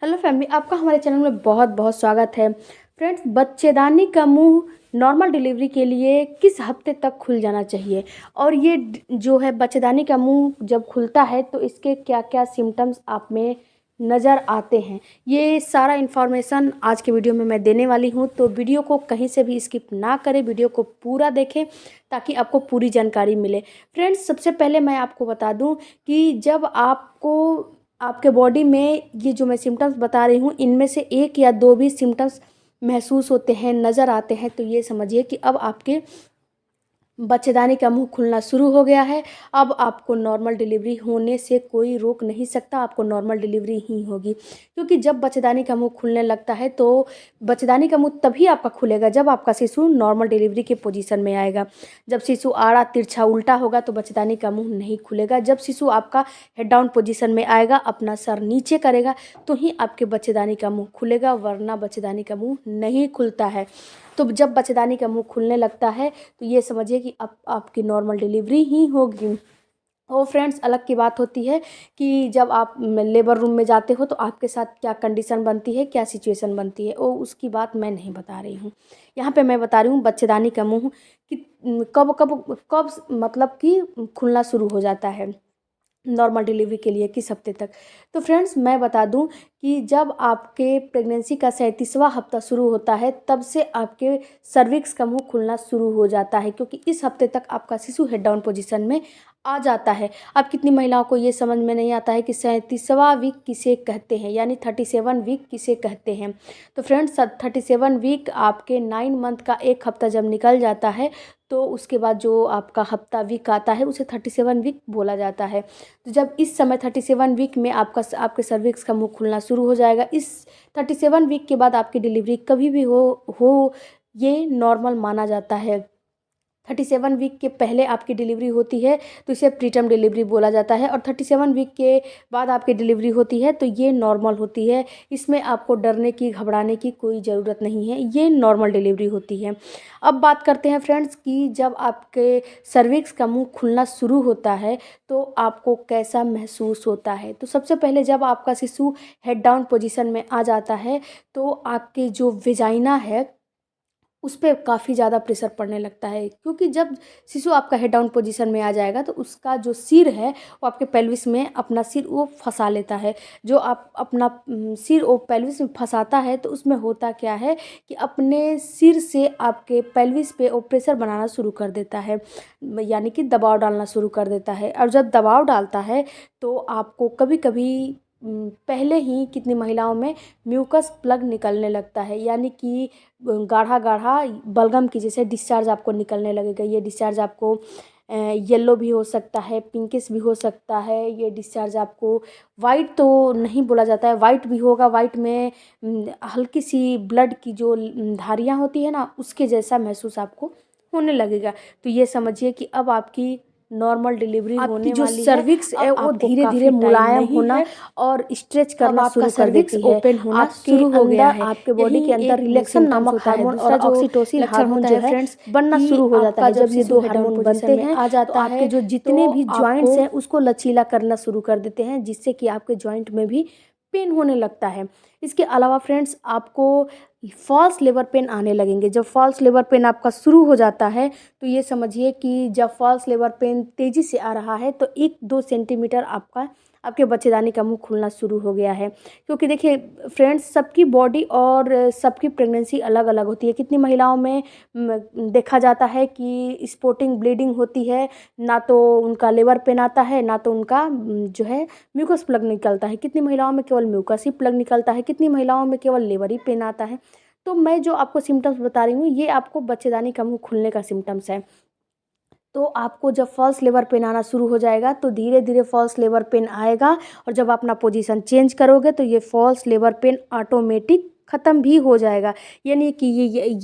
Hello family, आपका हमारे channel में बहुत बहुत स्वागत है। फ्रेंड्स, बच्चेदानी का मुंह नॉर्मल डिलीवरी के लिए किस हफ्ते तक खुल जाना चाहिए और ये जो है बच्चेदानी का मुंह जब खुलता है तो इसके क्या क्या सिम्टम्स आप में नज़र आते हैं, ये सारा इन्फॉर्मेशन आज के वीडियो में मैं देने वाली हूँ। तो वीडियो को कहीं से भी स्किप ना करें, वीडियो को पूरा देखें ताकि आपको पूरी जानकारी मिले। फ्रेंड्स, सबसे पहले मैं आपको बता दूं कि जब आपको आपके बॉडी में ये जो मैं सिम्टम्स बता रही हूँ इनमें से एक या दो भी सिम्टम्स महसूस होते हैं, नज़र आते हैं, तो ये समझिए कि अब आपके बच्चेदानी का मुंह खुलना शुरू हो गया है। अब आपको नॉर्मल डिलीवरी होने से कोई रोक नहीं सकता, आपको नॉर्मल डिलीवरी ही होगी। क्योंकि जब बच्चेदानी का मुंह खुलने लगता है तो बच्चेदानी का मुंह तभी आपका खुलेगा जब आपका शिशु नॉर्मल डिलीवरी के पोजीशन में आएगा। जब शिशु आड़ा तिरछा उल्टा होगा तो बच्चेदानी का मुंह नहीं खुलेगा। जब शिशु आपका हेड डाउन पोजीशन में आएगा, अपना सर नीचे करेगा, तो ही आपके बच्चेदानी का मुंह खुलेगा, वरना बच्चेदानी का मुंह नहीं खुलता है। तो जब बच्चेदानी का मुंह खुलने लगता है तो ये समझिए कि अब आपकी नॉर्मल डिलीवरी ही होगी। और फ्रेंड्स, अलग की बात होती है कि जब आप लेबर रूम में जाते हो तो आपके साथ क्या कंडीशन बनती है, क्या सिचुएशन बनती है, वो उसकी बात मैं नहीं बता रही हूँ। यहाँ पे मैं बता रही हूँ बच्चेदानी का मुंह कि कब कब कब मतलब कि खुलना शुरू हो जाता है नॉर्मल डिलीवरी के लिए, किस हफ्ते तक। तो फ्रेंड्स, मैं बता दूं कि जब आपके प्रेगनेंसी का 37वां हफ्ता शुरू होता है तब से आपके सर्विक्स का मुंह खुलना शुरू हो जाता है, क्योंकि इस हफ्ते तक आपका शिशु हेड डाउन पोजीशन में आ जाता है। अब कितनी महिलाओं को ये समझ में नहीं आता है कि 37वां वीक किसे कहते हैं, यानी 37 वीक किसे कहते हैं। तो फ्रेंड्स, 37 वीक आपके 9 मंथ का एक हफ्ता जब निकल जाता है तो उसके बाद जो आपका हफ्ता वीक आता है उसे 37 वीक बोला जाता है। तो जब इस समय 37 वीक में आपके सर्विक्स का मुंह खुलना शुरू हो जाएगा। इस 37 वीक के बाद आपकी डिलीवरी कभी भी हो ये नॉर्मल माना जाता है। 37 वीक के पहले आपकी डिलीवरी होती है तो इसे प्रीटर्म डिलीवरी बोला जाता है, और 37 वीक के बाद आपकी डिलीवरी होती है तो ये नॉर्मल होती है। इसमें आपको डरने की, घबराने की कोई ज़रूरत नहीं है, ये नॉर्मल डिलीवरी होती है। अब बात करते हैं फ्रेंड्स कि जब आपके सर्विक्स का मुंह खुलना शुरू होता है तो आपको कैसा महसूस होता है। तो सबसे पहले जब आपका शिशु हेड डाउन पोजीशन में आ जाता है तो आपके जो वेजाइना है उस पे काफ़ी ज़्यादा प्रेशर पड़ने लगता है, क्योंकि जब शिशु आपका हेड डाउन पोजीशन में आ जाएगा तो उसका जो सिर है वो आपके पेल्विस में अपना सिर वो फंसा लेता है। जो आप अपना सिर वो पेल्विस में फंसाता है तो उसमें होता क्या है कि अपने सिर से आपके पेल्विस पे वो प्रेशर बनाना शुरू कर देता है, यानी कि दबाव डालना शुरू कर देता है। और जब दबाव डालता है तो आपको कभी कभी पहले ही कितनी महिलाओं में म्यूकस प्लग निकलने लगता है, यानी कि गाढ़ा गाढ़ा बलगम की जैसे डिस्चार्ज आपको निकलने लगेगा। ये डिस्चार्ज आपको येलो भी हो सकता है, पिंकिश भी हो सकता है। ये डिस्चार्ज आपको वाइट तो नहीं बोला जाता है, वाइट भी होगा। वाइट में हल्की सी ब्लड की जो धारियाँ होती है ना, उसके जैसा महसूस आपको होने लगेगा। तो ये समझिए कि अब आपकी नॉर्मल डिलीवरी होने जो वाली है। सर्विक्स है अब वो आपको धीरे धीरे काफ़ी टाइम मुलायम नहीं होना है और स्ट्रेच करना आपका शुरू कर सर्विक्स देती है। ओपन होना आपके शुरू हो गया अंदर, है। आपके बॉडी यही के अंदर एक रिलैक्सन सिम्टम्स नामक होता है। हार्मोन दूसरा और जो ऑक्सीटोसिन लक्षण हार्मोन होता जो है है फ्रेंड्स बनना कि शुरू हो जाता आपका है। जब जब ये शिशु दो हेड डाउन हार्मोन पोजीशन बनते में हैं आ तो जाता आपके है जो तो जितने भी जॉइंट्स आपको हैं उसको लचीला करना शुरू कर देते हैं, जिससे कि आपके जॉइंट में भी पेन होने लगता है। इसके अलावा फ्रेंड्स, आपको फॉल्स लेबर पेन आने लगेंगे। जब फॉल्स लेबर पेन आपका शुरू हो जाता है तो ये समझिए कि जब फॉल्स लेबर पेन तेज़ी से आ रहा है तो 1-2 सेंटीमीटर आपके बच्चेदानी का मुंह खुलना शुरू हो गया है। क्योंकि देखिए फ्रेंड्स, सबकी बॉडी और सबकी प्रेगनेंसी अलग अलग होती है। कितनी महिलाओं में देखा जाता है कि स्पॉटिंग ब्लीडिंग होती है, ना तो उनका लेबर पेन आता है, ना तो उनका जो है म्यूकस प्लग निकलता है। कितनी महिलाओं में केवल म्यूकस ही प्लग निकलता है, कितनी महिलाओं में केवल लेबर ही पेन आता है। तो मैं जो आपको सिम्टम्स बता रही हूँ ये आपको बच्चेदानी का मुंह खुलने का सिम्टम्स है। तो आपको जब फॉल्स लेबर पेन आना शुरू हो जाएगा तो धीरे धीरे फॉल्स लेबर पेन आएगा, और जब अपना पोजीशन चेंज करोगे तो ये फॉल्स लेबर पेन ऑटोमेटिक ख़त्म भी हो जाएगा। ये नहीं कि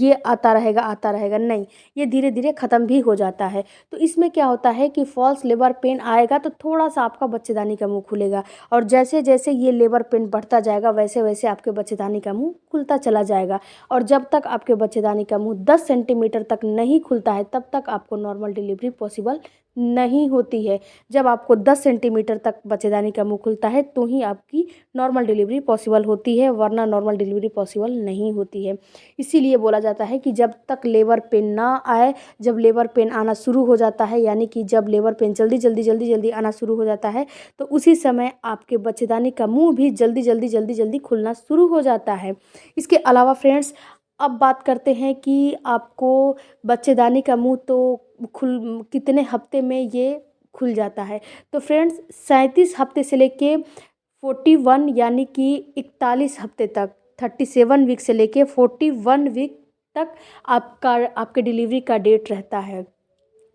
ये आता रहेगा, नहीं, ये धीरे धीरे ख़त्म भी हो जाता है। तो इसमें क्या होता है कि फॉल्स लेबर पेन आएगा तो थोड़ा सा आपका बच्चेदानी का मुंह खुलेगा, और जैसे जैसे ये लेबर पेन बढ़ता जाएगा वैसे वैसे आपके बच्चेदानी का मुंह खुलता चला जाएगा। और जब तक आपके बच्चेदानी का मुंह 10 सेंटीमीटर तक नहीं खुलता है तब तक आपको नॉर्मल डिलीवरी पॉसिबल नहीं होती है। जब आपको 10 सेंटीमीटर तक बच्चेदानी का मुंह खुलता है तो ही आपकी नॉर्मल डिलीवरी पॉसिबल होती है, वरना नॉर्मल डिलीवरी पॉसिबल नहीं होती है। इसीलिए बोला जाता है कि जब तक लेबर पेन ना आए, जब लेबर पेन आना शुरू हो जाता है, यानी कि जब लेबर पेन जल्दी आना शुरू हो जाता है, तो उसी समय आपके बच्चेदानी का मुंह भी जल्दी खुलना शुरू हो जाता है। इसके अलावा फ्रेंड्स, अब बात करते हैं कि आपको बच्चेदानी का मुंह तो कितने हफ्ते में ये खुल जाता है। तो फ्रेंड्स, 37 हफ्ते से लेके 41 यानी कि 41 हफ्ते तक, 37 वीक से लेके 41 वीक तक आपके डिलीवरी का डेट रहता है।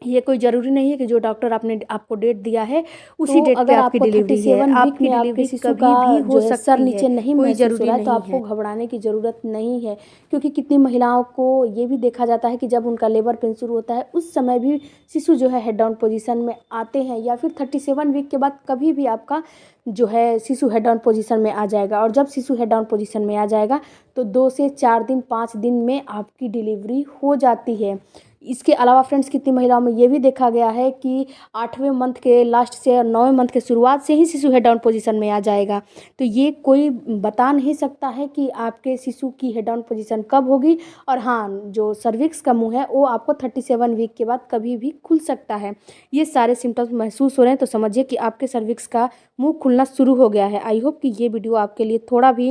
ये कोई ज़रूरी नहीं है कि जो डॉक्टर आपको डेट दिया है उसी तो डेट पे अगर आपकी आपको डिलीवरी है। 37 वीक आपकी में आपके डिलीवरी शिशु कभी का भी हो जो है सर सकती नीचे है, नहीं कोई महसूस हो ज़रूरी रहा है, तो नहीं आपको है। घबराने की ज़रूरत नहीं है। क्योंकि कितनी महिलाओं को ये भी देखा जाता है कि जब उनका लेबर पेन शुरू होता है उस समय भी शिशु जो है हेड डाउन पोजीशन में आते हैं, या फिर 37 वीक के बाद कभी भी आपका जो है शिशु हेड डाउन पोजीशन में आ जाएगा। और जब शिशु हेड डाउन पोजीशन में आ जाएगा तो 2 से 4 दिन 5 दिन में आपकी डिलीवरी हो जाती है। इसके अलावा फ्रेंड्स, कितनी महिलाओं में ये भी देखा गया है कि 8वें मंथ के लास्ट से और 9वें मंथ के शुरुआत से ही शिशु हेड डाउन पोजीशन में आ जाएगा। तो ये कोई बता नहीं सकता है कि आपके शिशु की हेड डाउन पोजीशन कब होगी। और हाँ, जो सर्विक्स का मुंह है वो आपको 37 वीक के बाद कभी भी खुल सकता है। ये सारे सिम्टम्स महसूस हो रहे हैं तो समझिए कि आपके सर्विक्स का मुंह खुलना शुरू हो गया है। आई होप कि ये वीडियो आपके लिए थोड़ा भी